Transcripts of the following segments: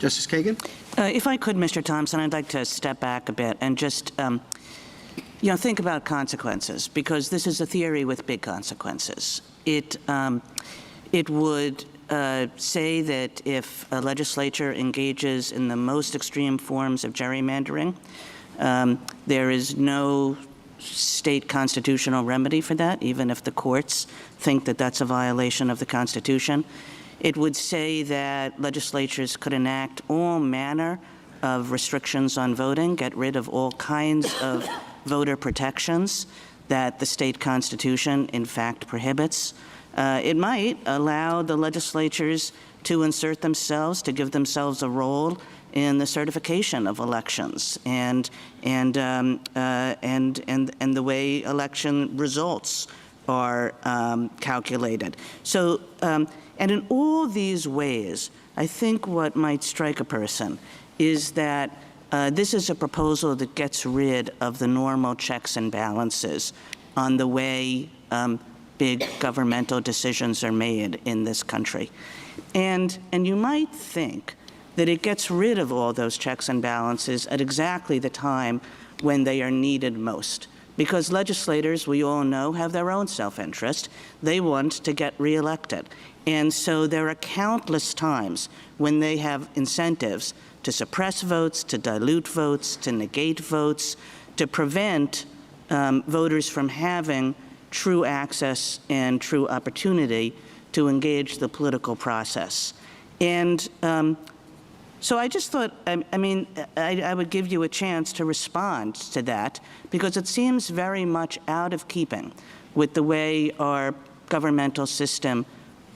Justice Kagan? If I could, Mr. Thompson, I'd like to step back a bit and just, think about consequences, because this is a theory with big consequences. It would say that if a legislature engages in the most extreme forms of gerrymandering, there is no state constitutional remedy for that, even if the courts think that that's a violation of the Constitution. It would say that legislatures could enact all manner of restrictions on voting, get rid of all kinds of voter protections that the state constitution, in fact, prohibits. It might allow the legislatures to insert themselves, to give themselves a role in the certification of elections and the way election results are calculated. So, and in all these ways, I think what might strike a person is that this is a proposal that gets rid of the normal checks and balances on the way big governmental decisions are made in this country. And you might think that it gets rid of all those checks and balances at exactly the time when they are needed most. Because legislators, we all know, have their own self-interest. They want to get reelected. And so there are countless times when they have incentives to suppress votes, to dilute votes, to negate votes, to prevent voters from having true access and true opportunity to engage the political process. And so I just thought, I would give you a chance to respond to that, because it seems very much out of keeping with the way our governmental system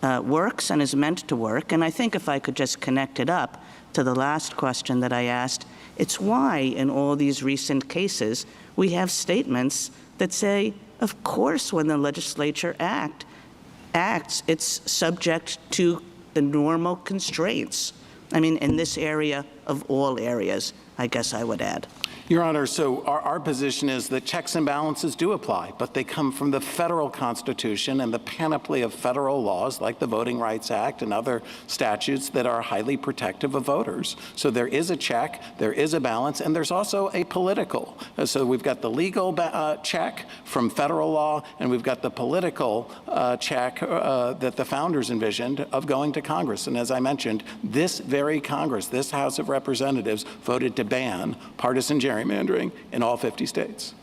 works and is meant to work. And I think if I could just connect it up to the last question that I asked, it's why in all these recent cases we have statements that say, of course, when the legislature acts, it's subject to the normal constraints. I mean, in this area of all areas, I guess I would add. Your Honor, so our position is that checks and balances do apply, but they come from the federal Constitution and the panoply of federal laws like the Voting Rights Act and other statutes that are highly protective of voters. So there is a check, there is a balance, and there's also a political. So we've got the legal check from federal law, and we've got the political check that the founders envisioned of going to Congress. And as I mentioned, this very Congress, this House of Representatives, voted to ban partisan gerrymandering in all 50 states.